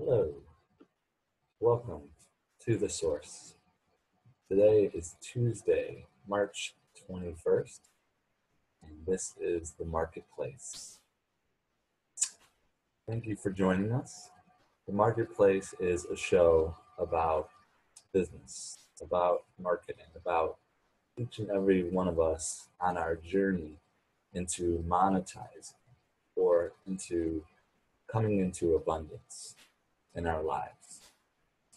Hello, welcome to The Source. Today is Tuesday, March 21st, and this is The Marketplace. Thank you for joining us. The Marketplace is a show about business, about marketing, about each and every one of us on our journey into monetizing or into coming into abundance in our lives.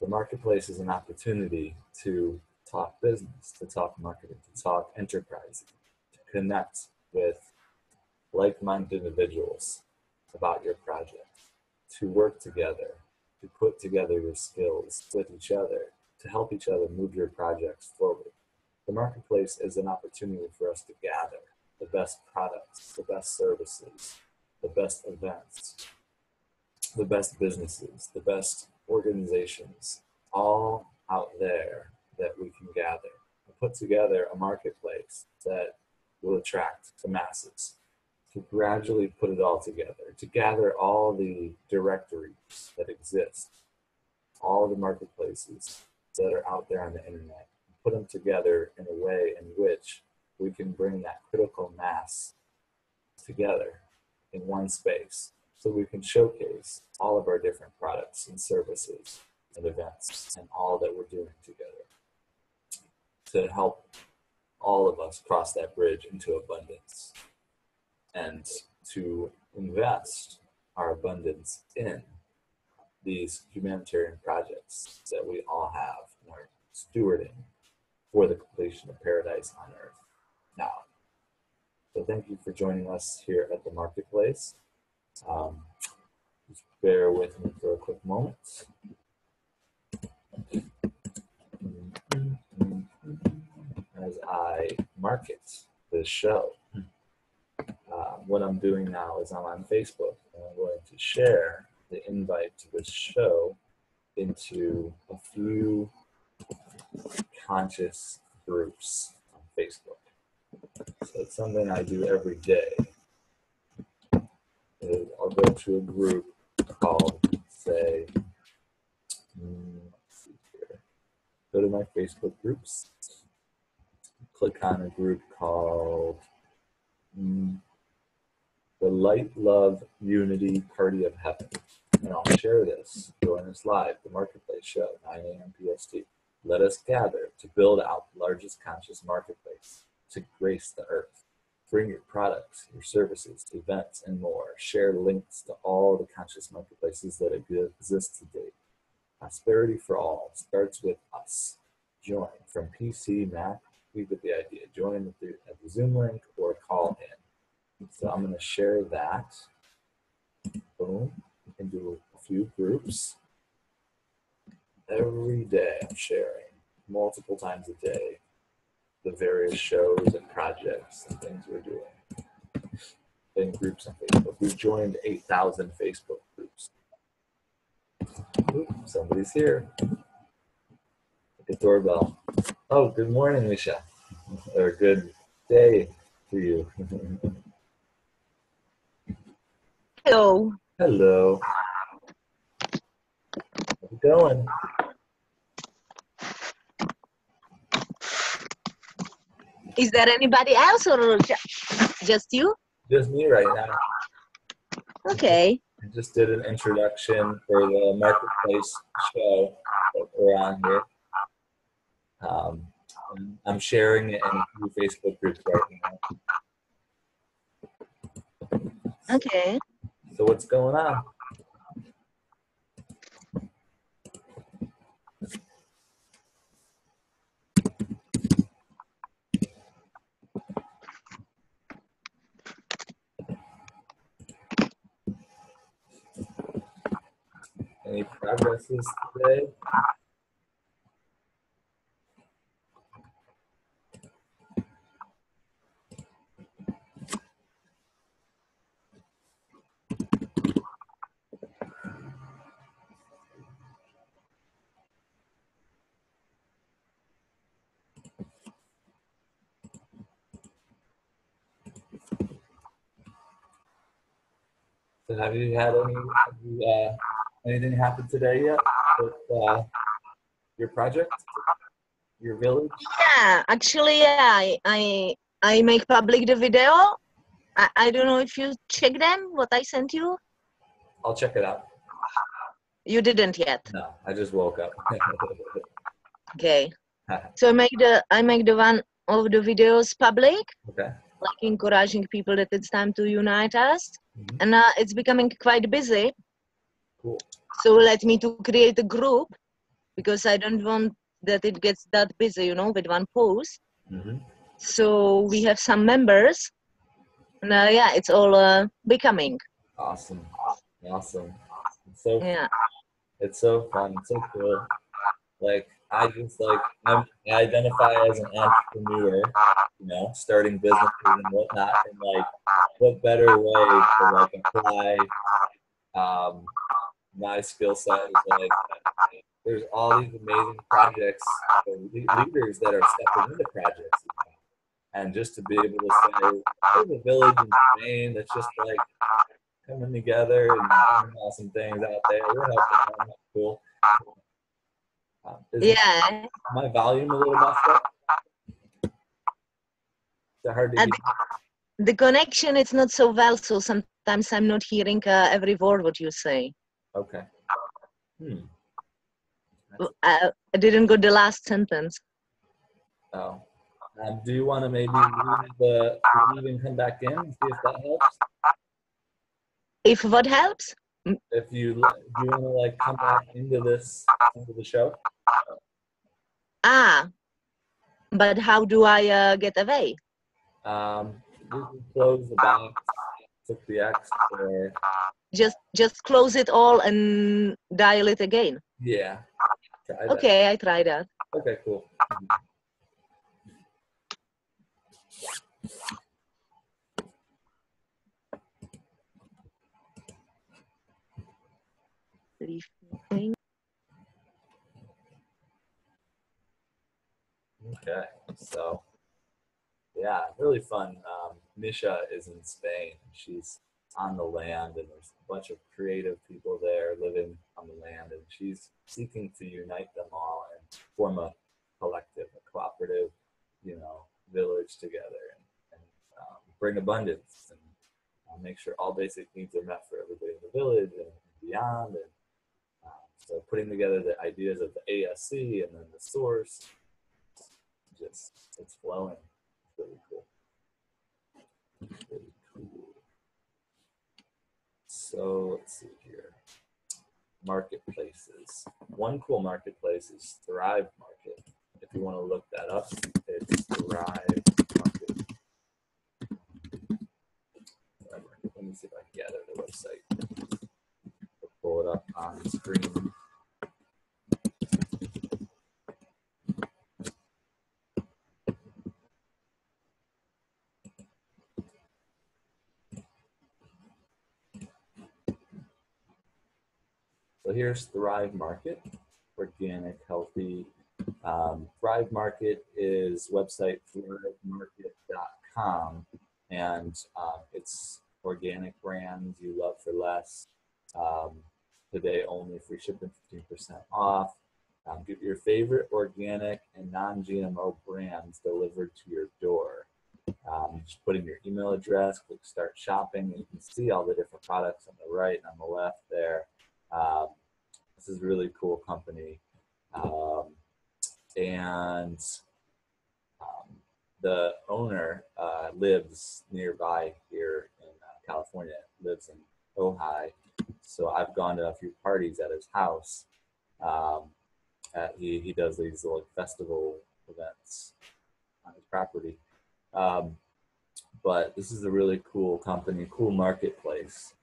The Marketplace is an opportunity to talk business, to talk marketing, to talk enterprise, to connect with like-minded individuals about your project, to work together, to put together your skills with each other, to help each other move your projects forward. The Marketplace is an opportunity for us to gather the best products, the best services, the best events, the best businesses, the best organizations, all out there that we can gather and put together a marketplace that will attract the masses, to gradually put it all together, to gather all the directories that exist, all the marketplaces that are out there on the internet, and put them together in a way in which we can bring that critical mass together in one space, so we can showcase all of our different products and services and events and all that we're doing together to help all of us cross that bridge into abundance and to invest our abundance in these humanitarian projects that we all have and are stewarding for the completion of paradise on earth now. So thank you for joining us here at the Marketplace. Just bear with me for a quick moment as I market this show. What I'm doing now is I'm on Facebook, and I'm going to share the invite to this show into a few conscious groups on Facebook. So it's something I do every day. I'll go to a group called, say, let's see here. Go to my Facebook groups, click on a group called the Light, Love, Unity Party of Heaven. And I'll share this, join us live, the Marketplace show, 9 a.m. PST. Let us gather to build out the largest conscious marketplace to grace the earth. Bring your products, your services, events, and more. Share links to all the conscious marketplaces that exist today. Prosperity for all starts with us. Join from PC, Mac, you get the idea. Join at the Zoom link or call in. So I'm going to share that. Boom. You can do a few groups. Every day I'm sharing multiple times a day the various shows and projects and things we're doing in groups on Facebook. We've joined 8,000 Facebook groups. Ooh, somebody's here. The doorbell. Oh, good morning, Misha. Or good day to you. Hello. Hello. How's it going? Is there anybody else or just you? Just me right now. Okay. I just did an introduction for the Marketplace show that we're on here. I'm sharing it in a few Facebook groups right now. Okay. So what's going on? Any progresses today? So have you had any Anything happened today yet with your project, your village? Yeah, actually, yeah, I make public the video. I don't know if you check them, what I sent you. I'll check it out. You didn't yet. No, I just woke up. Okay. So I make the one of the videos public, Okay. like encouraging people that it's time to unite us. Mhm. And it's becoming quite busy. Cool. So let me to create a group because I don't want that it gets that busy, you know, with one post. Mm-hmm. So we have some members. And yeah, it's all becoming. Awesome. Awesome. It's so Yeah. it's so fun. It's so cool. Like I just I identify as an entrepreneur, you know, starting businesses and whatnot, and like what better way to like apply my skill set is like there's all these amazing projects, leaders that are stepping into projects, you know? And just to be able to say there's a village in Spain that's just like coming together and doing awesome things out there. We're helping them. That's cool. Yeah. My volume a little messed up? Is that hard to hear? The connection is not so well, so sometimes I'm not hearing every word what you say. Okay. I didn't go the last sentence. Oh. Do you want to maybe leave and come back in and see if that helps? If what helps? If you do you want to like come back into the show? Ah, but how do I get away? You can close the box, click the X, or Just close it all and dial it again. yeah. Try that. Okay, I try that. Okay, cool. Okay, so yeah, really fun. Misha is in Spain. She's on the land, and there's a bunch of creative people there living on the land, and she's seeking to unite them all and form a collective, a cooperative, you know, village together, and bring abundance and make sure all basic needs are met for everybody in the village and beyond. And so putting together the ideas of the ASC and then the source, just it's flowing. It's really cool. Really cool. So let's see here. Marketplaces. One cool marketplace is Thrive Market. If you want to look that up, it's Thrive Market. Let me see if I can gather the website. I'll pull it up on the screen. So here's Thrive Market, organic, healthy. Thrive Market is website thrivemarket.com, and it's organic brands you love for less. Today only free shipping, 15% off. Get your favorite organic and non-GMO brands delivered to your door. Just put in your email address, click start shopping, and you can see all the different products on the right and on the left there. This is a really cool company. And the owner lives nearby here in California, lives in Ojai. So I've gone to a few parties at his house. He does these little festival events on his property. But this is a really cool company, cool marketplace,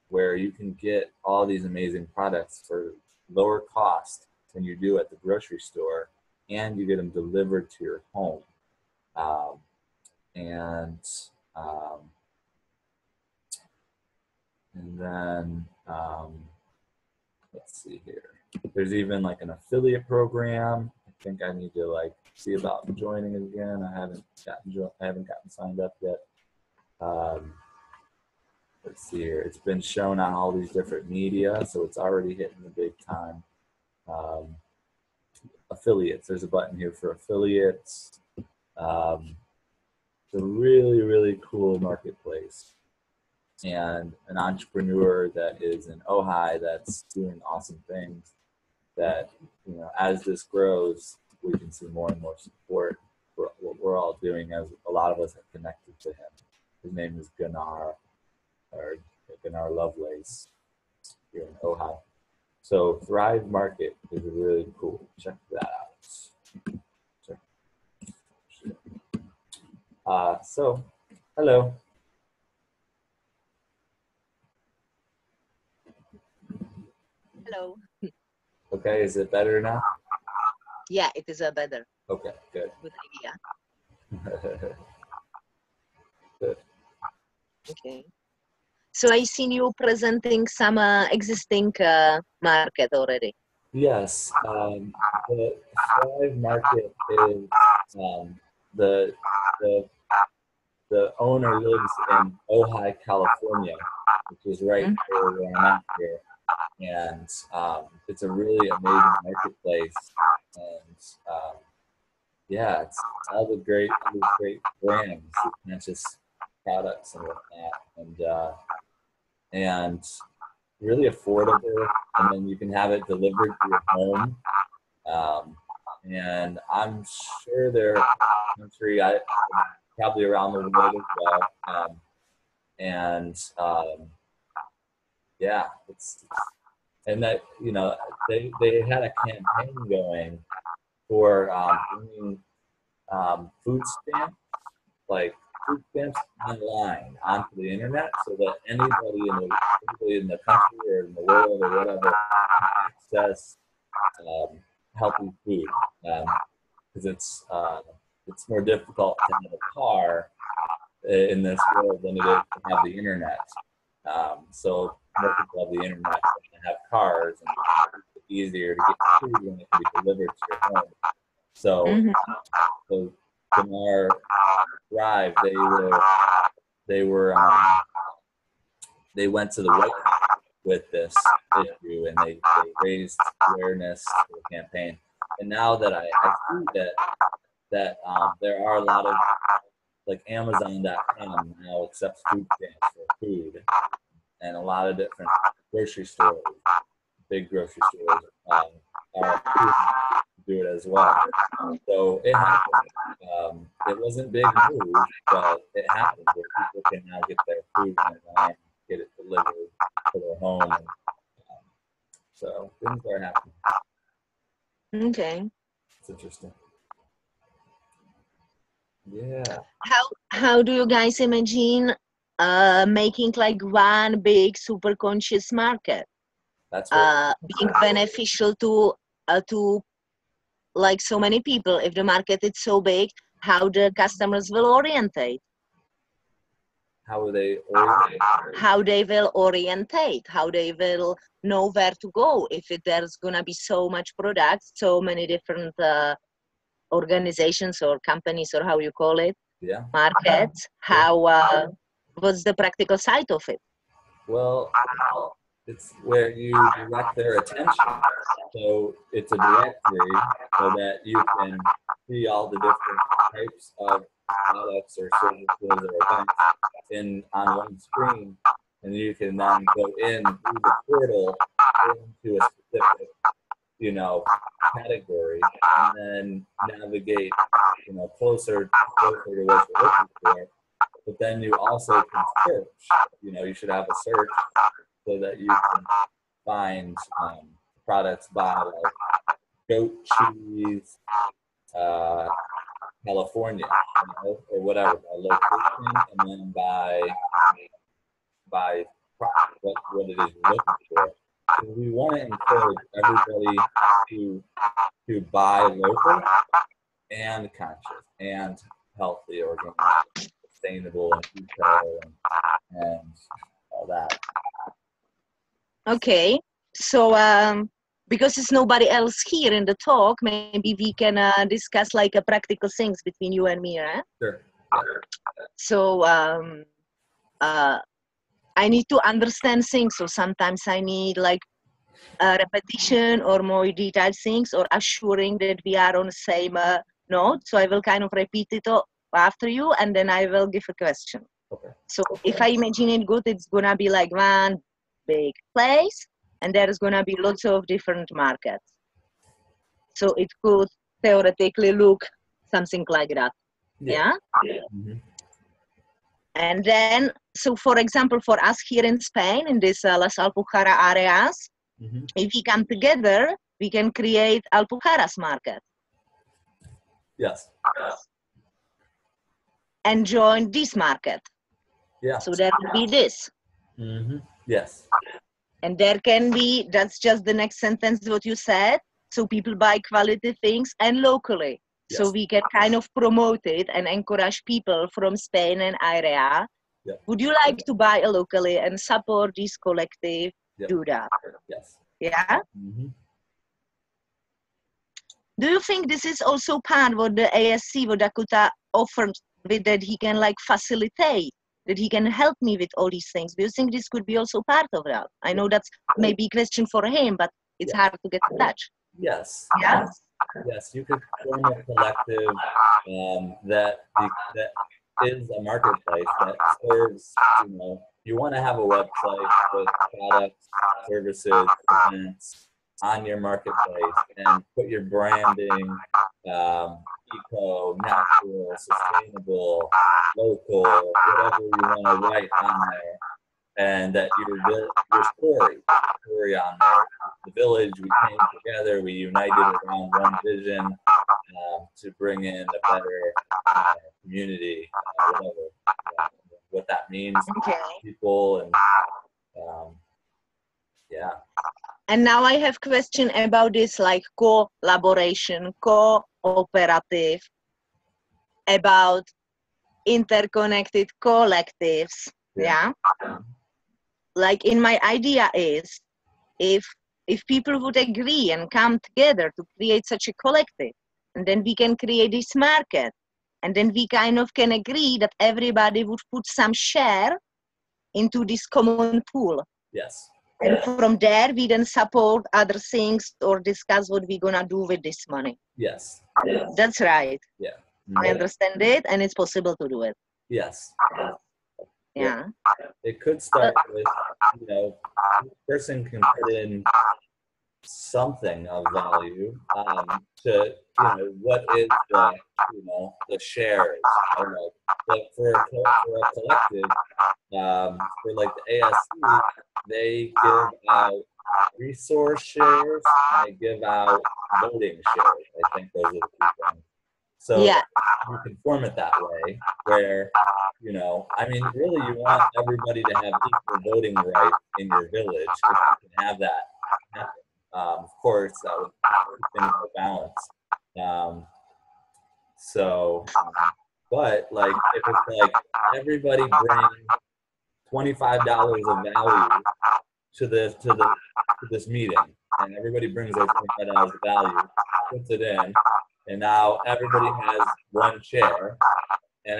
where you can get all these amazing products for lower cost than you do at the grocery store, and you get them delivered to your home. And then let's see here. There's even like an affiliate program. I think I need to like see about joining again. I haven't gotten signed up yet. let's see here. It's been shown on all these different media, so it's already hitting the big time. Affiliates. There's a button here for affiliates. It's a really, really cool marketplace. And an entrepreneur that is in Ojai that's doing awesome things that, as this grows, we can see more and more support for what we're all doing, as a lot of us have connected to him. His name is Gunnar, or Gunnar Lovelace here in Ojai. So Thrive Market is really cool. Check that out. So, hello. Hello. Okay, is it better now? Yeah, it is a better. Okay, good. Good idea. Good. Okay. So I seen you presenting some existing market already. Yes, the Thrive Market is the the the owner lives in Ojai, California, which is right here where I'm at here, and it's a really amazing marketplace, and yeah, it's all the great brands, not just products and whatnot, and really affordable, and then you can have it delivered to your home. And I'm sure they're country, probably around the world as well. Yeah, and that they had a campaign going for bringing food stamps, like food stamps online onto the internet, so that anybody in the country or in the world or whatever can access healthy food, because it's more difficult to have a car in this world than it is to have the internet. So more people have the internet than have cars, and it's easier to get food when it can be delivered to your home. So, so Gamar Thrive, they went to the White House with this issue, and they raised awareness for the campaign. And now that I see that there are a lot of, like, Amazon.com now accepts food stamps for food, and a lot of different grocery stores, big grocery stores, are do it as well. So it happened. It wasn't big news, but it happened where people can now get their food online, get it delivered to their home. And, so things are happening. Okay. It's interesting. Yeah. How do you guys imagine making like one big super conscious market? That's being beneficial to like so many people. If the market is so big, how the customers will orientate? How will they orientate? How they will orientate? How they will know where to go if there's gonna be so much products, so many different organizations or companies, or how you call it, markets. How what's the practical side of it? Well, it's where you direct their attention. So it's a directory so that you can see all the different types of products or services or events on one screen, and you can then go in through the portal into a specific, category, and then navigate, closer to what you're looking for. But then you also can search. You should have a search so that you can find products by, like, goat cheese, California, or whatever, by location, and then by what it is you're looking for. So we want to encourage everybody to buy local and conscious and healthy, organic, sustainable, and eco, and all that. Okay, so because there's nobody else here in the talk, maybe we can discuss like a practical things between you and me, right? Sure. So I need to understand things. So sometimes I need like a repetition or more detailed things, or assuring that we are on the same note. So I will kind of repeat it all after you, and then I will give a question. Okay. So if I imagine it good, it's gonna be like one big place, and there's gonna be lots of different markets. So it could theoretically look something like that. Yeah. Mm-hmm. And then, so for example, for us here in Spain, in this Las Alpujarra areas, Mm-hmm. if we come together, we can create Alpujarras market Yes. and join this market. Yeah. So there will be this. Mm-hmm. Yes. And there can be, that's just the next sentence what you said. So people buy quality things and locally. Yes. So we can kind of promote it and encourage people from Spain and area. Yep. Would you like to buy a locally and support this collective? Yep. Do that. Yes. Yeah. Mm-hmm. Do you think this is also part what the ASC, what Dakota offered with that he can like facilitate, that he can help me with all these things? Do you think this could be also part of that? I know that's maybe a question for him, but it's hard to get in touch. Yes. Yeah. Yes. You could form a collective that is a marketplace that serves. You want to have a website with products, services, events on your marketplace, and put your branding, eco, natural, sustainable, local, whatever you want to write on there, and that your story on there. The village, we came together, we united around one vision to bring in a better community, whatever, what that means to people, and yeah. And now I have question about this like collaboration, cooperative, about interconnected collectives. Yeah. Like in my idea is if people would agree and come together to create such a collective, and then we can create this market, and then we kind of can agree that everybody would put some share into this common pool. Yes. And from there, we then support other things or discuss what we're gonna do with this money. Yes. That's right. Yeah. I understand it, and it's possible to do it. Yes. Yeah. It could start with, each person can put in something of value to, what is the shares. I don't know. But for a collective, for like the ASC, they give out resource shares and they give out voting shares. I think those are the two things. So yeah. you can form it that way where, really you want everybody to have equal voting rights in your village. If you can have that happen. Of course, that would keep things balanced. But like if it's like everybody bring $25 of value to this meeting, and everybody brings their $25 of value, puts it in, and now everybody has one share, and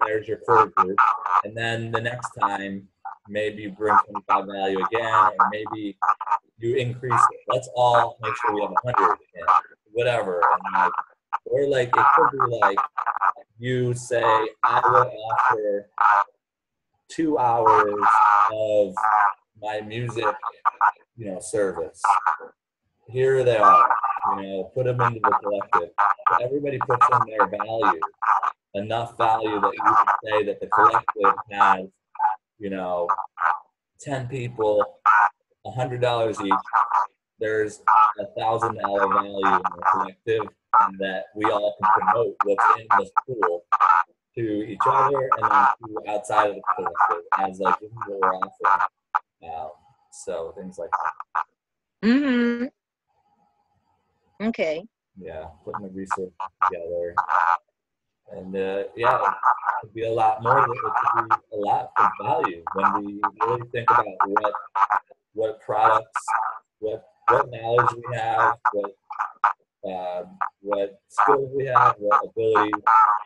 there's your core group, and then the next time maybe you bring 25 value again, or maybe you increase it. Let's all make sure we have 100 in, whatever, and or like it could be like you say, I will offer 2 hours of my music, service. Here they are, put them into the collective. So everybody puts in their value, enough value that you can say that the collective has, 10 people, $100 each. There's $1,000 value in the collective, and that we all can promote what's in this pool to each other and then to outside of the collective as like this is what we're offering. So things like that. Mm-hmm. Okay. Yeah, putting the research together, and it could be a lot more. It could be a lot of value when we really think about what products, what knowledge we have, what skills we have, what ability,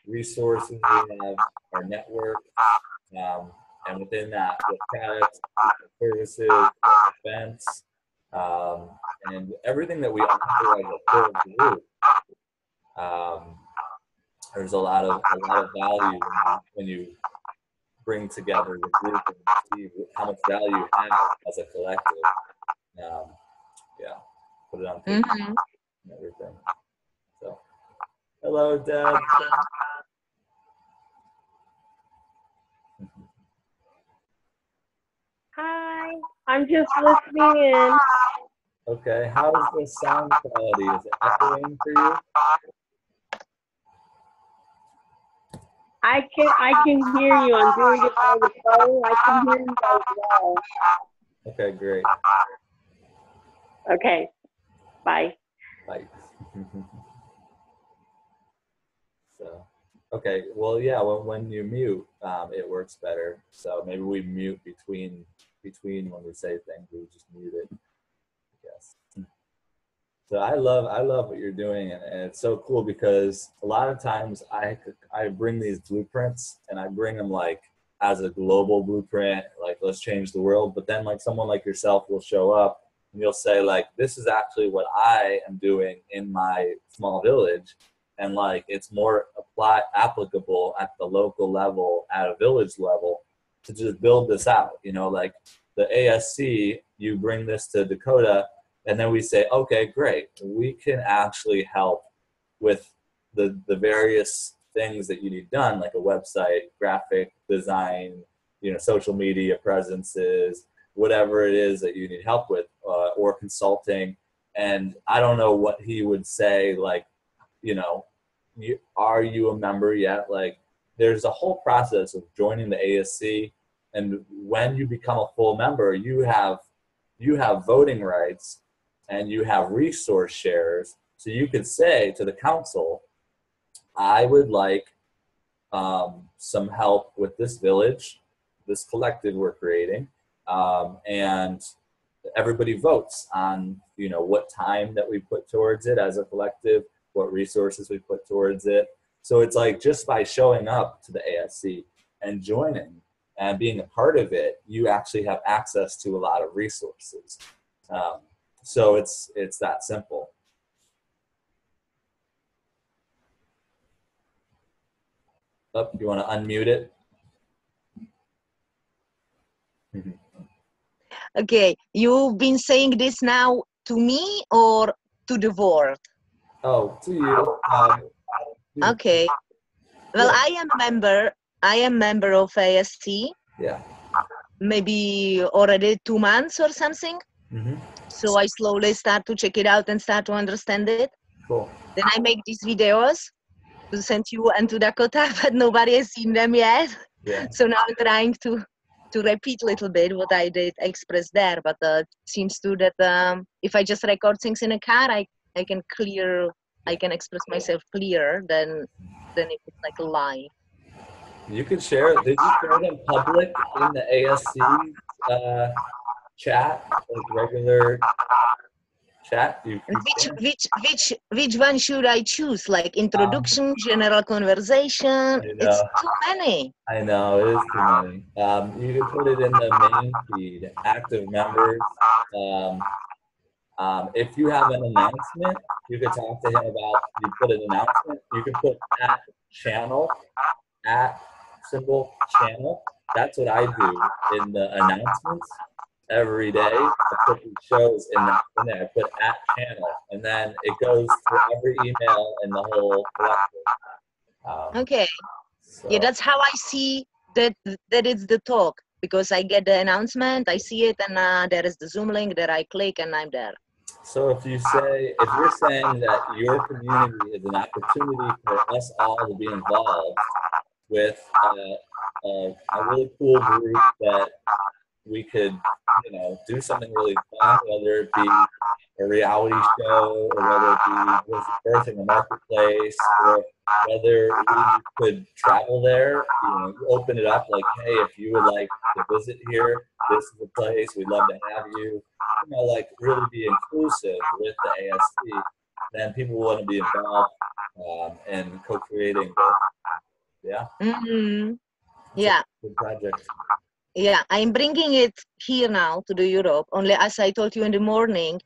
resources we have, our network. and within that, with products, with services, with events, and everything that we offer as a core group. There's a lot of value when you bring together the group and see how much value you have as a collective. Yeah, put it on paper and everything. So, hello, Deb. Hi, I'm just listening in. Okay, how's the sound quality? Is it echoing for you? I can hear you. I'm doing it on the phone. I can hear you as well. Okay, great. Okay, bye. Bye. So, okay, well, yeah, when you mute, it works better. So maybe we mute between when we say things. We just mute it. Yes. So I love what you're doing, and it's so cool because a lot of times I bring these blueprints and I bring them like as a global blueprint, like let's change the world. But then like someone like yourself will show up and you'll say like, this is actually what I am doing in my small village, and like it's more applicable at the local level, at a village level, to just build this out. You know, like the ASC, you bring this to Dakota. And then we say, okay, great. We can actually help with the various things that you need done, like a website, graphic design, social media presences, whatever it is that you need help with, or consulting. And I don't know what he would say, like, are you a member yet? Like, there's a whole process of joining the ASC. And when you become a full member, you have voting rights, and you have resource shares. So you could say to the council, I would like some help with this village, this collective we're creating, and everybody votes on what time that we put towards it as a collective, what resources we put towards it. So it's like just by showing up to the ASC and joining and being a part of it, you actually have access to a lot of resources. So it's that simple. Oh, you want to unmute it? Okay, you've been saying this now to me or to the world? Oh, to you. Okay. Well, yeah. I am member of ASC. Yeah. Maybe already 2 months or something. So I slowly start to check it out and start to understand it. Cool. Then I make these videos to send you and to Dakota, but nobody has seen them yet. Yeah. So now I'm trying to repeat a little bit what I did express there. But it seems to that if I just record things in a car, I can express myself clearer than if it's like live. You could share it. Did you share them public in the ASC chat, like regular chat? Which one should I choose? Like introduction, general conversation? It's too many. I know, it is too many. You can put it in the main feed, active members. If you have an announcement, you could talk to him about, you put an announcement, you can put @channel, @symbol channel. That's what I do in the announcements every day. I put these shows in there. I put @channel, and then it goes to every email in the whole collective. Okay. So. Yeah, that's how I see that it's the talk, because I get the announcement, I see it, and there is the Zoom link that I click and I'm there. So if you're saying that your community is an opportunity for us all to be involved with a really cool group that we could, do something really fun, whether it be a reality show, or whether it be birthing a marketplace, or whether we could travel there, open it up like, hey, if you would like to visit here, this is the place, we'd love to have you, like really be inclusive with the ASC, then people want to be involved in co-creating. Yeah. Yeah. Good project. Yeah, I'm bringing it here now to the Europe. Only as I told you in the morning,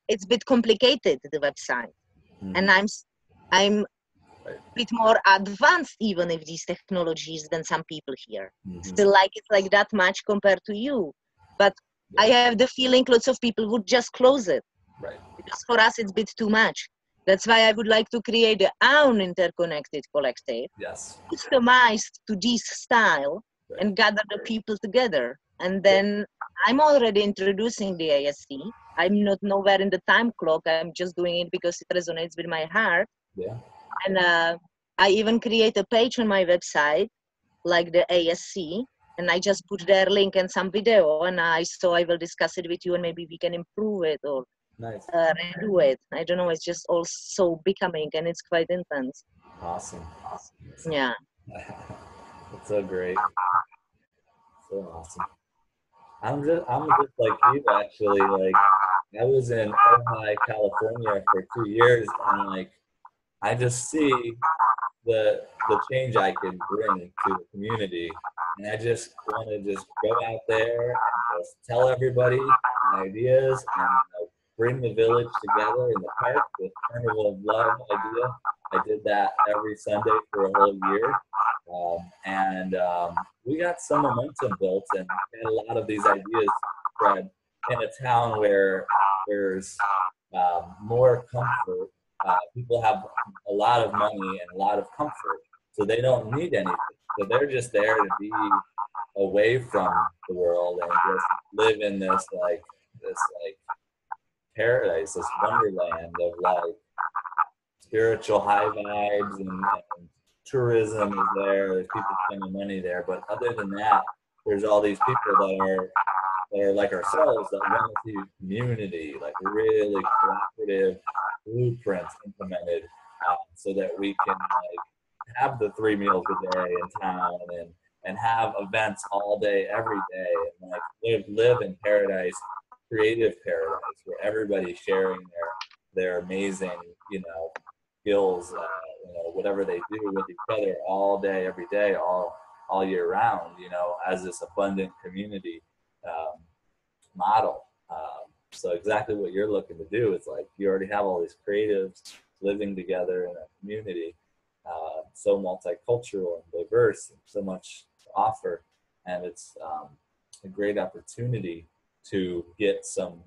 it's a bit complicated, the website, and I'm Right. bit more advanced even if these technologies than some people here. Mm-hmm. Still like it's like that much compared to you. But Yeah. I have the feeling lots of people would just close it. Right. Because for us it's a bit too much. That's why I would like to create our own interconnected collective, Yes. customized to this style, Right. and gather the people together. And then I'm already introducing the ASC. I'm not nowhere in the time clock. I'm just doing it because it resonates with my heart. Yeah. And I even create a page on my website, like the ASC, and I just put their link and some video, and I will discuss it with you, and maybe we can improve it or Nice. redo it. I don't know. It's just all so becoming, and it's quite intense. Awesome. Yeah. That's so great. So awesome. I'm just like you actually. Like I was in Ojai, California for 2 years, and like I just see the change I could bring to the community, and I just want to just go out there and just tell everybody my ideas and bring the village together in the park with Carnival of Love idea. I did that every Sunday for a whole year, and we got some momentum built, and had a lot of these ideas spread in a town where there's more comfort. People have a lot of money and a lot of comfort, so they don't need anything. So they're just there to be away from the world and just live in this like paradise, this wonderland of like spiritual high vibes, and tourism is there. There's people spending money there, but other than that, there's all these people that are like ourselves that want to see community, like really cooperative blueprints implemented, so that we can like have the 3 meals a day in town, and have events all day, every day, and like live in paradise, creative paradise, where everybody's sharing their amazing, skills, whatever they do with each other all day, every day, all year round, as this abundant community model. So exactly what you're looking to do is like you already have all these creatives living together in a community, so multicultural and diverse, and so much to offer, and it's a great opportunity to get some,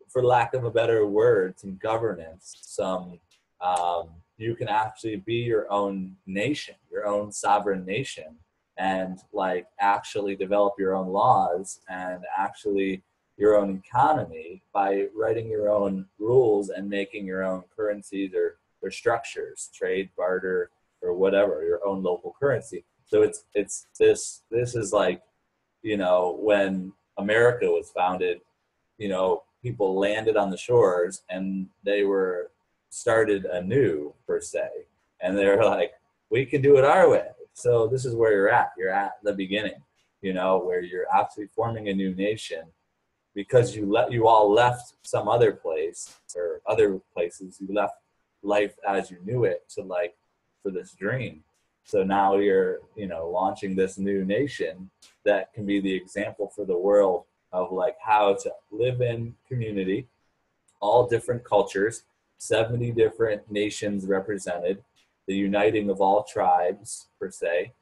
for lack of a better word, some governance, you can actually be your own nation, your own sovereign nation, and like actually develop your own laws and actually your own economy by writing your own rules and making your own currencies or structures, trade, barter, or whatever, your own local currency. So it's this is like, when America was founded, people landed on the shores and they were started anew, per se, and they're like, we can do it our way. So this is where you're at. You're at the beginning, where you're actually forming a new nation, because you all left some other place or other places. You left life as you knew it to like for this dream. So now you're, launching this new nation that can be the example for the world of like how to live in community, all different cultures, 70 different nations represented, the uniting of all tribes, per se,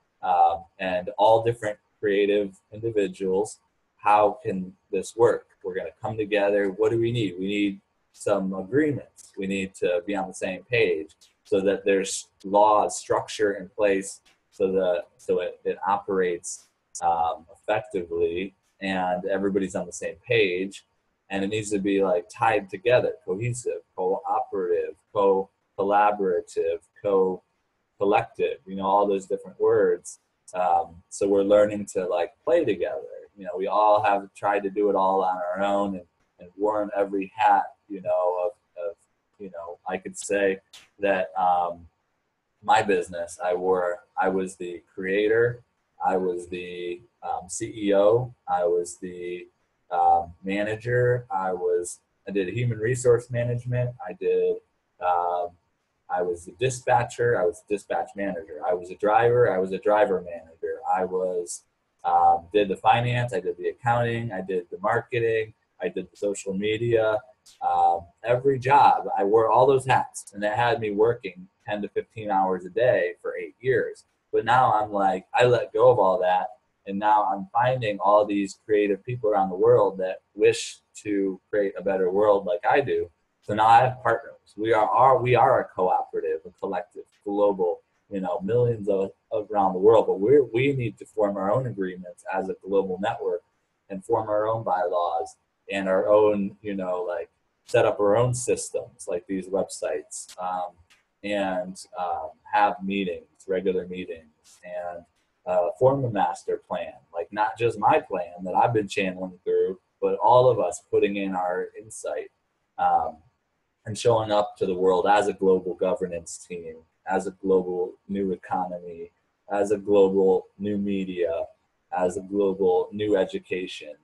and all different creative individuals. How can this work? We're going to come together. What do we need? We need some agreements. We need to be on the same page so that there's laws, structure in place so it operates effectively, and everybody's on the same page. And it needs to be like tied together, cohesive, cooperative, collaborative, collective, all those different words. So we're learning to like play together. We all have tried to do it all on our own, and worn every hat, I could say that my business, I was the creator, I was the CEO, I was the manager, I did human resource management, I I was a dispatcher, I was a dispatch manager. I was a driver, I was a driver manager. I was did the finance, I did the accounting, I did the marketing, I did the social media. Every job, I wore all those hats, and that had me working 10 to 15 hours a day for 8 years. But now I'm like, I let go of all that, and now I'm finding all these creative people around the world that wish to create a better world like I do. So now I have partners. We are a cooperative, a collective, global, millions of around the world. But we need to form our own agreements as a global network and form our own bylaws and our own, like set up our own systems like these websites, and have meetings, regular meetings, and form a master plan, like not just my plan that I've been channeling through, but all of us putting in our insight, and showing up to the world as a global governance team, as a global new economy, as a global new media, as a global new education,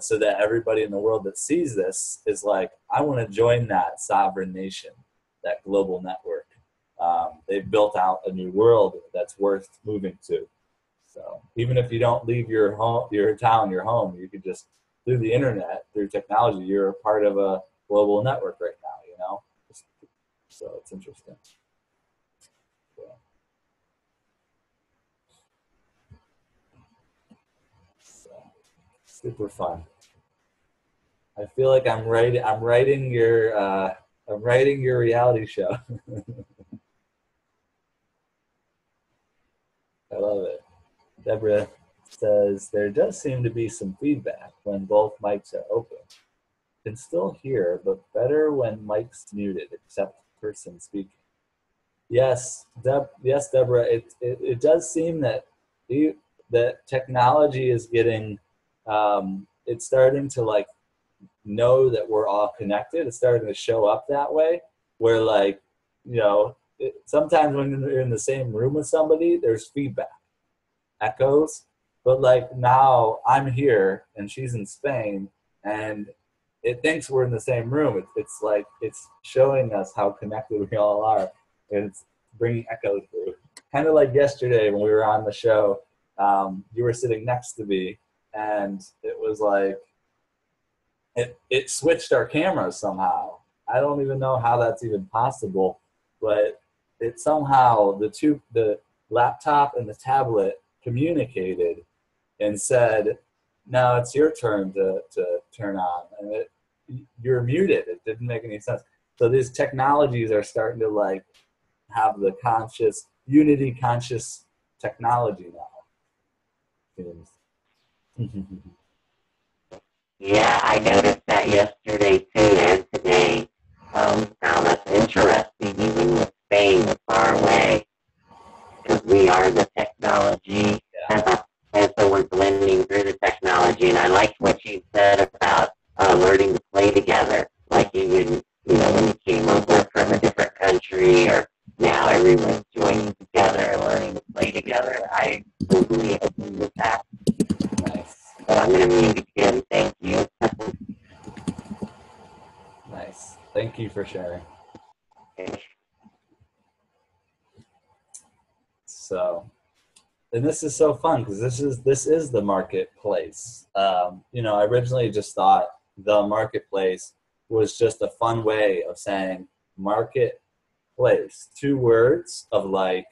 so that everybody in the world that sees this is like, I want to join that sovereign nation, that global network. They've built out a new world that's worth moving to. So even if you don't leave your home, your town, your home, you could just, through the internet, through technology, you're a part of a global network right now, So it's interesting. So super fun. I feel like I'm writing your reality show. I love it. Deborah says, there does seem to be some feedback when both mics are open. Can still hear, but better when mic's muted, except person speaking. Yes, Deborah, it does seem that that technology is getting, it's starting to like know that we're all connected. It's starting to show up that way, where like, sometimes when you're in the same room with somebody, there's feedback, echoes, but like now I'm here and she's in Spain and it thinks we're in the same room. It's like, it's showing us how connected we all are, and it's bringing echoes through. Kind of like yesterday when we were on the show, you were sitting next to me, and it was like, it switched our cameras somehow. I don't even know how that's even possible, but it somehow, the laptop and the tablet communicated and said, no, it's your turn to turn on. And you're muted. It didn't make any sense. So these technologies are starting to like have the unity conscious technology now. Yeah, I noticed that yesterday too, and today. Now that's interesting, even with Spain far away, because we are the technology. Yeah. And so we're blending through the technology, and I liked what you said about learning to play together. Like even, when you came over from a different country, or now everyone's joining together and learning to play together. I totally agree with that. Nice. But I'm going to mute again. Thank you. Nice. Thank you for sharing. So, and this is so fun because this is the marketplace. I originally just thought the marketplace was just a fun way of saying marketplace, 2 words of like,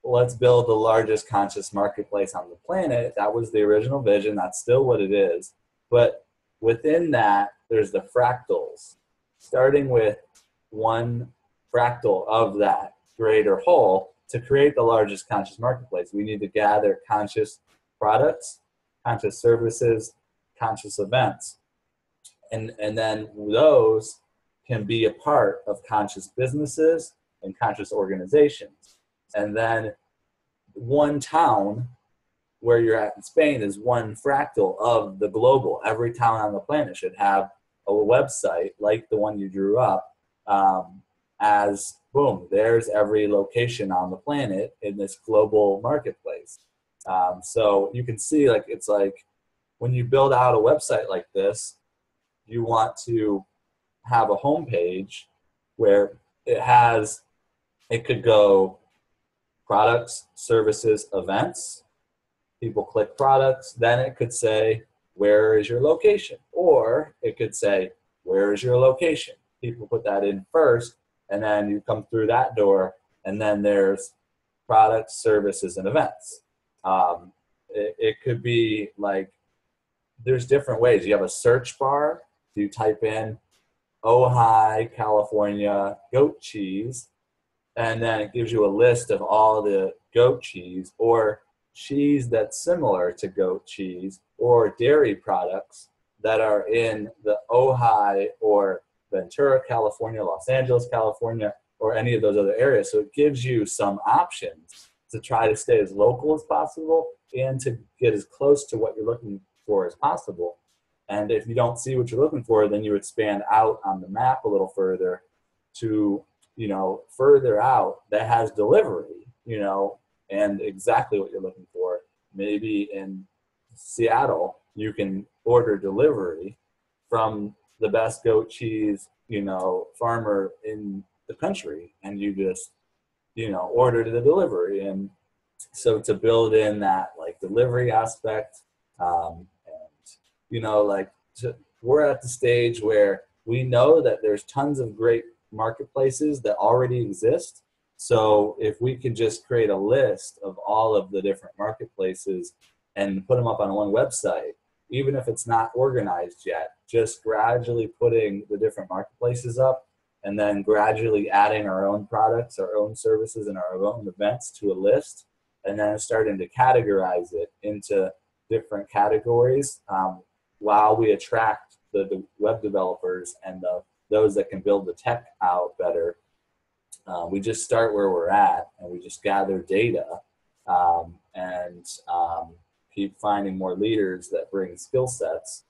let's build the largest conscious marketplace on the planet. That was the original vision. That's still what it is. But within that, there's the fractals. Starting with one fractal of that greater whole, to create the largest conscious marketplace, we need to gather conscious products, conscious services, conscious events. And then those can be a part of conscious businesses and conscious organizations. And then one town where you're at in Spain is one fractal of the global. Every town on the planet should have a website like the one you drew up, as boom, there's every location on the planet in this global marketplace. So you can see, like, it's like when you build out a website like this, you want to have a homepage where it could go products, services, events. People click products, then it could say, where is your location? Or it could say, where is your location? People put that in first, and then you come through that door, and then there's products, services, and events. It could be like, there's different ways. You have a search bar. You type in Ojai, California goat cheese, and then it gives you a list of all the goat cheese or cheese that's similar to goat cheese or dairy products that are in the Ojai or Ventura, California, Los Angeles, California, or any of those other areas. So it gives you some options to try to stay as local as possible and to get as close to what you're looking for as possible. And if you don't see what you're looking for, then you expand out on the map a little further to, further out that has delivery, and exactly what you're looking for. Maybe in Seattle, you can order delivery from the best goat cheese, farmer in the country, and you just, order the delivery. And so to build in that like delivery aspect, we're at the stage where we know that there's tons of great marketplaces that already exist. So if we could just create a list of all of the different marketplaces and put them up on one website, even if it's not organized yet, just gradually putting the different marketplaces up and then gradually adding our own products, our own services, and our own events to a list, and then starting to categorize it into different categories while we attract the web developers and those that can build the tech out better. We just start where we're at, and we just gather data and keep finding more leaders that bring skill sets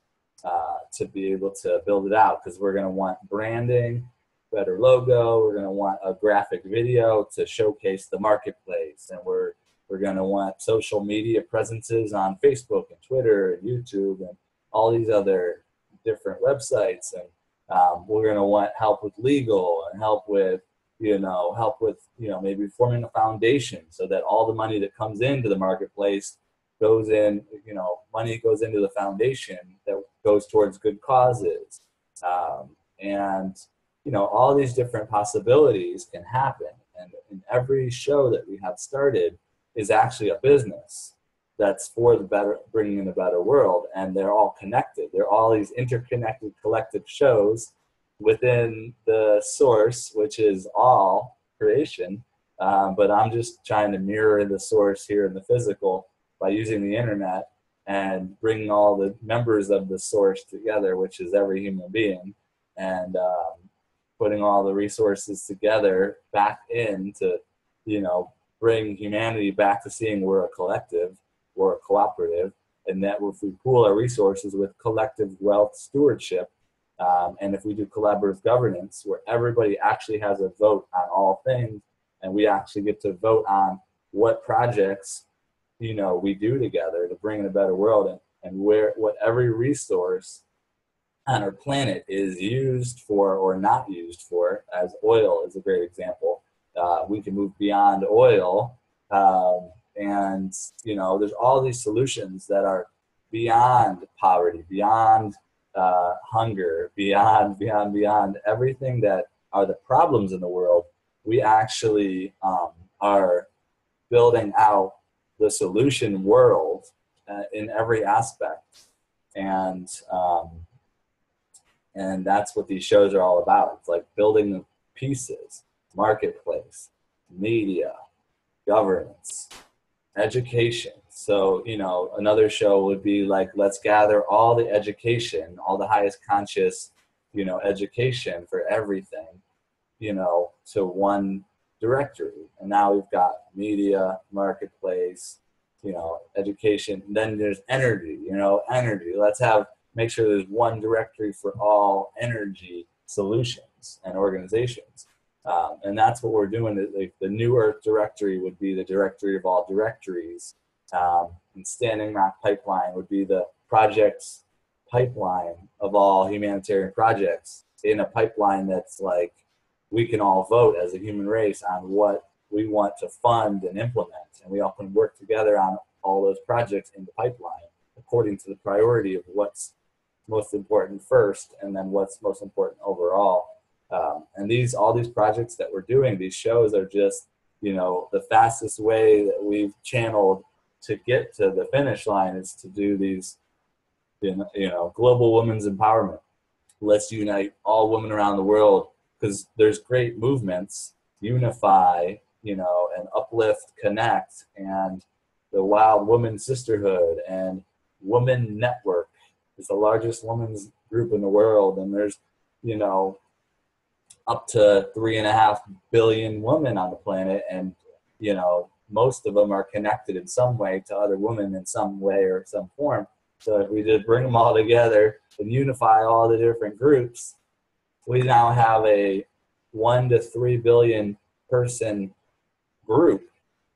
to be able to build it out, because we're going to want branding, better logo, we're going to want a graphic video to showcase the marketplace, and we're going to want social media presences on Facebook and Twitter and YouTube and all these other different websites, and we're going to want help with legal and help with maybe forming a foundation so that all the money that comes into the marketplace goes in, money goes into the foundation that goes towards good causes. And all these different possibilities can happen. And in every show that we have started is actually a business that's for the better, bringing in a better world. And they're all connected. They're all these interconnected collective shows within the source, which is all creation. But I'm just trying to mirror the source here in the physical by using the internet and bringing all the members of the source together, which is every human being, and putting all the resources together back in to, bring humanity back to seeing we're a collective, we're a cooperative, and that if we pool our resources with collective wealth stewardship, and if we do collaborative governance where everybody actually has a vote on all things, and we actually get to vote on what projects, we do together to bring in a better world, and what every resource on our planet is used for or not used for, as oil is a great example. We can move beyond oil, and there's all these solutions that are beyond poverty, beyond hunger, beyond everything that are the problems in the world. We actually are building out the solution world in every aspect, and that's what these shows are all about. It's like building the pieces: marketplace, media, governance, education. So, another show would be like, let's gather all the education, all the highest conscious, education for everything, to one directory. And now we've got media, marketplace, education. And then there's energy, energy. Let's make sure there's one directory for all energy solutions and organizations. And that's what we're doing. Like the New Earth directory would be the directory of all directories. And Standing Rock Pipeline would be the projects pipeline of all humanitarian projects in a pipeline that's like, we can all vote as a human race on what we want to fund and implement, and we all can work together on all those projects in the pipeline according to the priority of what's most important first, and then what's most important overall. And all these projects that we're doing, these shows are just, the fastest way that we've channeled to get to the finish line is to do these, global women's empowerment. Let's unite all women around the world, because there's great movements, unify, and uplift, connect, and the Wild Women Sisterhood and Women Network is the largest women's group in the world, and there's, up to 3.5 billion women on the planet, and most of them are connected in some way to other women in some way or some form. So if we just bring them all together and unify all the different groups, we now have a 1 to 3 billion person group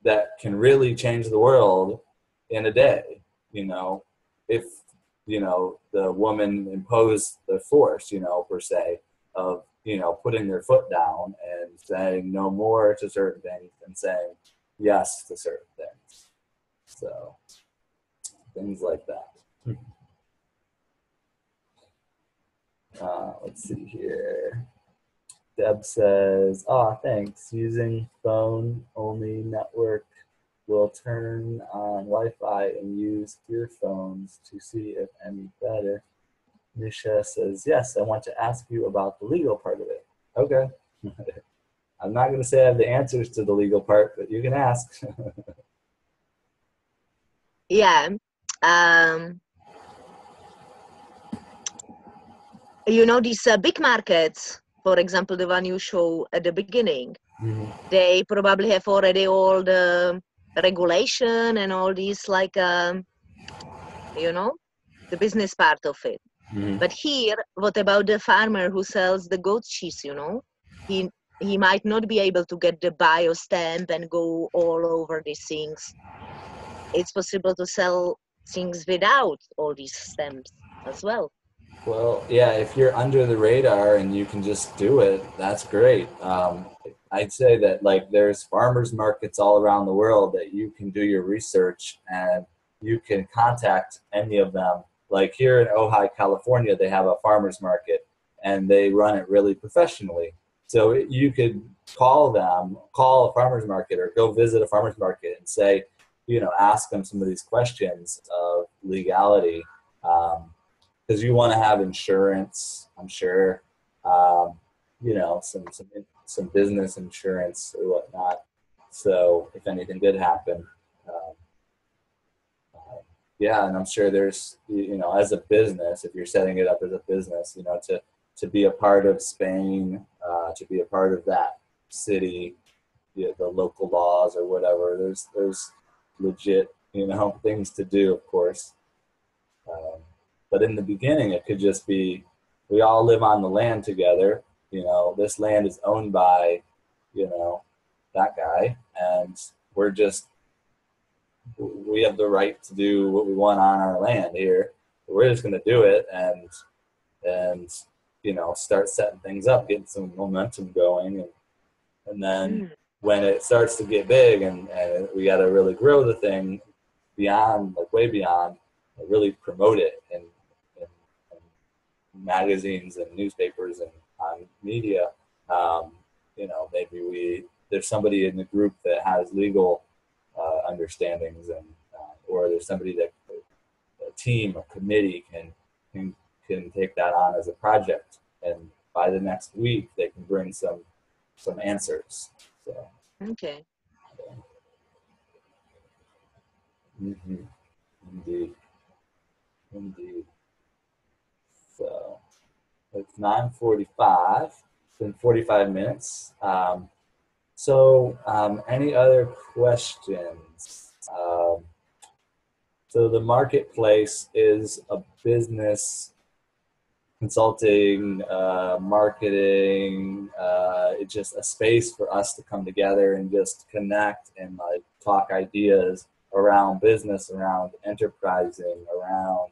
that can really change the world in a day. If the woman impose the force, per se, of putting their foot down and saying no more to certain things and saying yes to certain things. So things like that. Let's see here. Deb says, thanks. Using phone only network will turn on Wi-Fi and use earphones to see if any better. Nisha says, yes, I want to ask you about the legal part of it. Okay. I'm not going to say I have the answers to the legal part, but you can ask. Yeah. These big markets, for example, the one you show at the beginning, they probably have already all the regulation and all these, like, the business part of it. But here, what about the farmer who sells the goat cheese, He might not be able to get the bio stamp and go all over these things. It's possible to sell things without all these stamps as well. Well, yeah, if you're under the radar and you can just do it, that's great. I'd say that, like, there's farmers markets all around the world that you can do your research and you can contact any of them. Like here in Ojai, California, they have a farmers market and they run it really professionally. So you could call a farmers market or go visit a farmers market and say, ask them some of these questions of legality. Because you want to have insurance, I'm sure, some business insurance or whatnot. So if anything did happen, and I'm sure there's, as a business, if you're setting it up as a business, to be a part of Spain, to be a part of that city, the local laws or whatever, there's legit, things to do, of course. But in the beginning, it could just be, we all live on the land together. This land is owned by, that guy, and we have the right to do what we want on our land here. We're just going to do it and start setting things up, getting some momentum going. And then when it starts to get big and we got to really grow the thing beyond, like way beyond, really promote it in magazines and newspapers and on media, maybe there's somebody in the group that has legal understandings, and or there's somebody that a team, a committee can take that on as a project, and by the next week they can bring some answers. So okay. Indeed. So it's 9:45. It's been 45 minutes. Any other questions? So the marketplace is a business consulting, marketing, it's just a space for us to come together and just connect and like talk ideas around business, around enterprising, around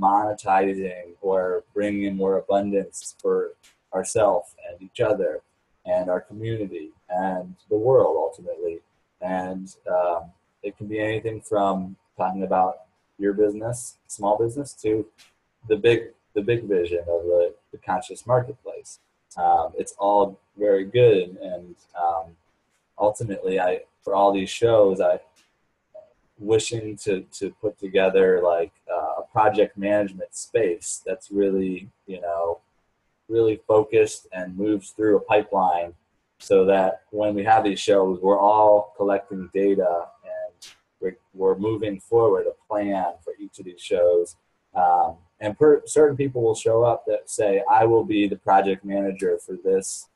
monetizing or bringing in more abundance for ourselves and each other. and our community and the world ultimately. And it can be anything from talking about your business, small business, to the big vision of the conscious marketplace. It's all very good, and ultimately, for all these shows, I wishing to put together like a project management space that's really, really focused and moves through a pipeline, so that when we have these shows, we're all collecting data and we're moving forward a plan for each of these shows. And certain people will show up that say, I will be the project manager for this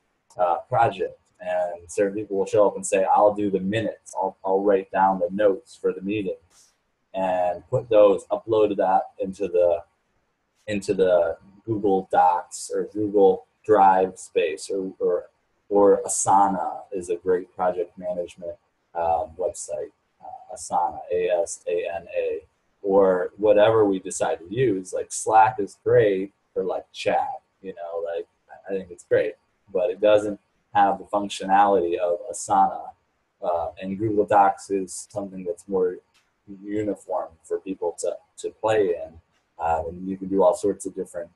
project. And certain people will show up and say, I'll do the minutes. I'll write down the notes for the meetings and put those, upload that into the Google Docs or Google Drive space, or Asana is a great project management website. Asana, ASANA, or whatever we decide to use. Like Slack is great for like chat, like I think it's great, but it doesn't have the functionality of Asana. And Google Docs is something that's more uniform for people to play in. And you can do all sorts of different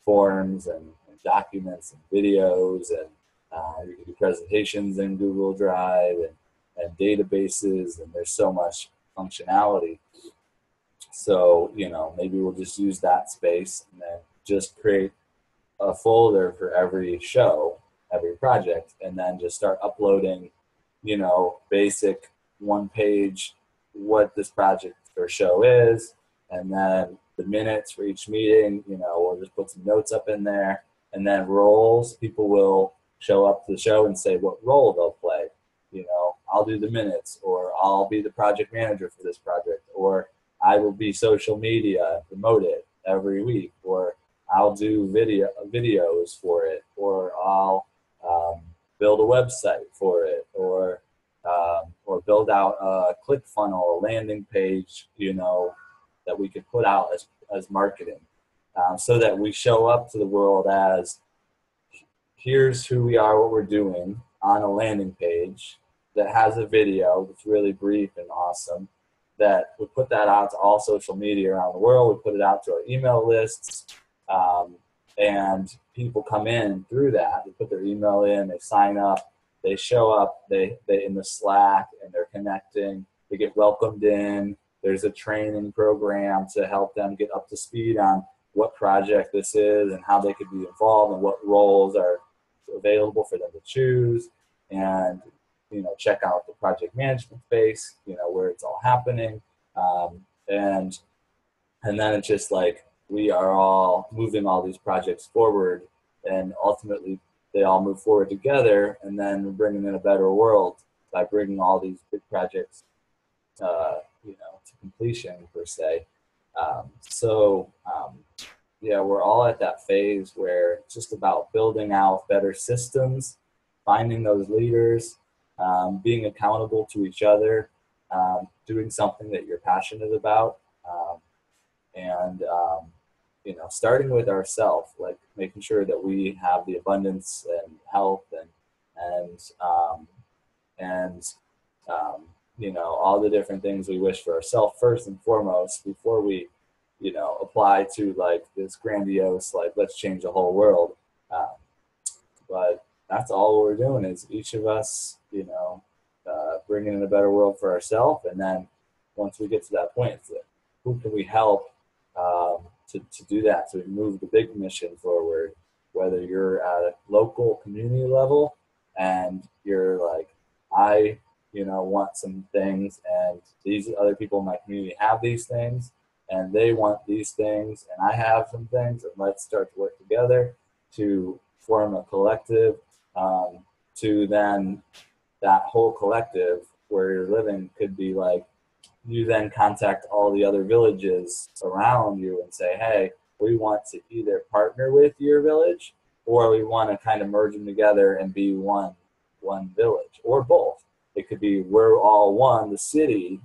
forms and documents and videos, and you can do presentations in Google Drive and databases, and there's so much functionality. So, maybe we'll just use that space and then just create a folder for every show, every project, and then just start uploading, basic one page, what this project or show is, and then the minutes for each meeting, we'll just put some notes up in there, and then roles. People will show up to the show and say what role they'll play. I'll do the minutes, or I'll be the project manager for this project, or I will be social media and promote it every week, or I'll do videos for it, or I'll build a website for it, or build out a ClickFunnels, a landing page, that we could put out as marketing, so that we show up to the world as, here's who we are, what we're doing on a landing page that has a video that's really brief and awesome, that we put that out to all social media around the world. We put it out to our email lists, and people come in through that. They put their email in, they sign up, they show up, they in the Slack, and they're connecting. They get welcomed in. There's a training program to help them get up to speed on what project this is and how they could be involved and what roles are available for them to choose, and check out the project management space, where it's all happening, and then it's just like we are all moving all these projects forward, and ultimately they all move forward together, and then we're bringing in a better world by bringing all these big projects to completion, per se. We're all at that phase where it's just about building out better systems, finding those leaders, being accountable to each other, doing something that you're passionate about, and starting with ourselves, like making sure that we have the abundance and health and all the different things we wish for ourselves first and foremost, before we apply to like this grandiose, like, let's change the whole world. But that's all we're doing, is each of us bringing in a better world for ourselves. And then once we get to that point, it's like, who can we help to do that, to move the big mission forward, whether you're at a local community level and you're like, I want some things, and these other people in my community have these things, and they want these things, and I have some things, and let's start to work together to form a collective, to then that whole collective where you're living could be like, you then contact all the other villages around you and say, hey, we want to either partner with your village, or we want to kind of merge them together and be one village, or both. It could be we're all one, the city,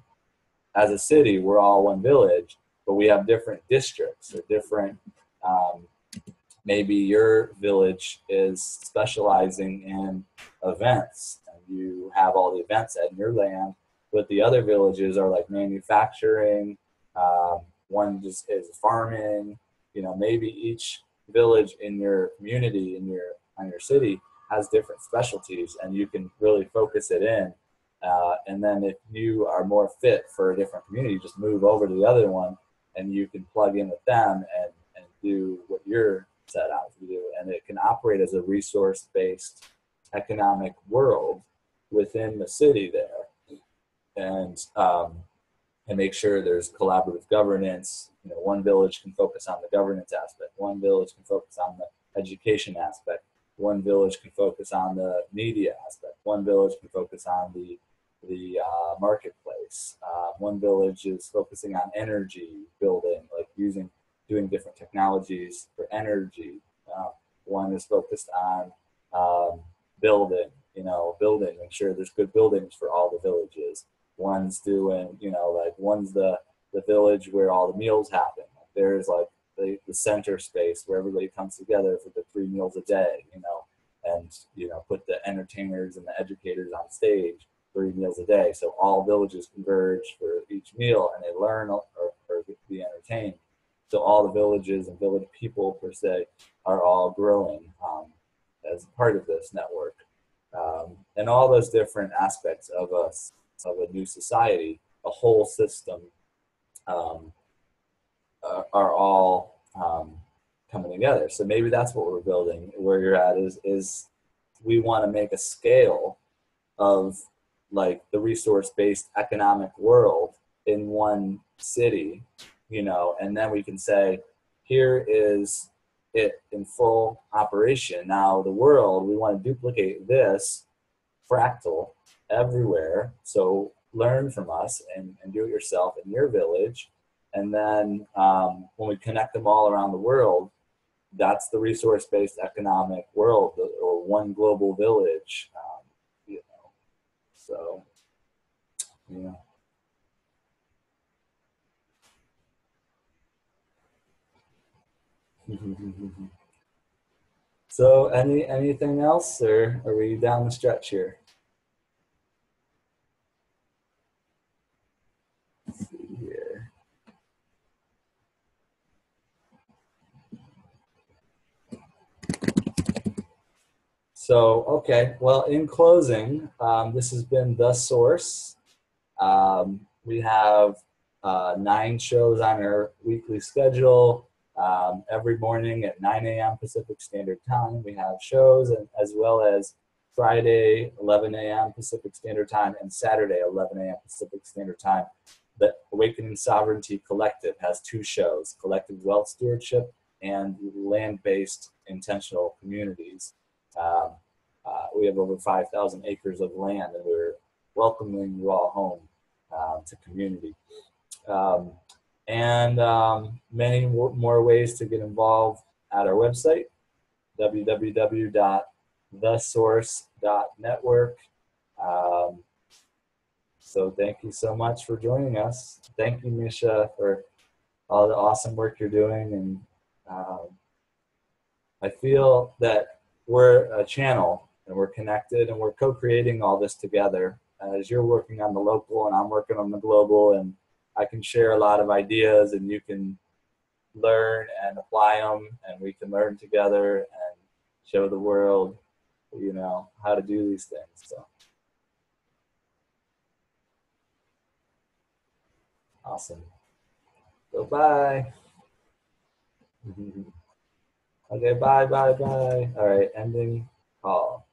as a city, we're all one village, but we have different districts or different maybe your village is specializing in events, and you have all the events at your land, but the other villages are like manufacturing. One just is farming. You know, maybe each village in your community, in your city, has different specialties, and you can really focus it in. And then if you are more fit for a different community, you just move over to the other one, and you can plug in with them and do what you're set out to do. And it can operate as a resource-based economic world within the city there, and make sure there's collaborative governance. You know, one village can focus on the governance aspect, one village can focus on the education aspect, one village can focus on the media aspect, one village can focus on the marketplace. One village is focusing on energy building, like doing different technologies for energy. One is focused on building, make sure there's good buildings for all the villages. One's doing, one's the village where all the meals happen. There's like the center space where everybody comes together for the 3 meals a day, and put the entertainers and the educators on stage 3 meals a day. So all villages converge for each meal, and they learn or be entertained. So all the villages and village people per se are all growing as part of this network. And all those different aspects of a new society, a whole system, are all coming together. So maybe that's what we're building. Where you're at is we want to make a scale of like the resource-based economic world in one city, and then we can say, here is it in full operation. Now the world, we want to duplicate this fractal everywhere. So learn from us and do it yourself in your village. And then when we connect them all around the world, that's the resource-based economic world, or one global village. So, yeah. So, anything else, or are we down the stretch here? Let's see here. So, okay. Well, in closing, this has been The Source. We have 9 shows on our weekly schedule. Every morning at 9 a.m. Pacific Standard Time, we have shows, and as well as Friday, 11 a.m. Pacific Standard Time, and Saturday, 11 a.m. Pacific Standard Time. The Awakening Sovereignty Collective has 2 shows, Collective Wealth Stewardship and Land-Based Intentional Communities. We have over 5,000 acres of land, and we're welcoming you all home to community. And many more ways to get involved at our website, www.thesource.network. So thank you so much for joining us. Thank you, Misha, for all the awesome work you're doing. And I feel that we're a channel, and we're connected, and we're co-creating all this together. As you're working on the local and I'm working on the global, and I can share a lot of ideas, and you can learn and apply them, and we can learn together and show the world, how to do these things. So awesome. So bye. Okay, bye. All right, ending call.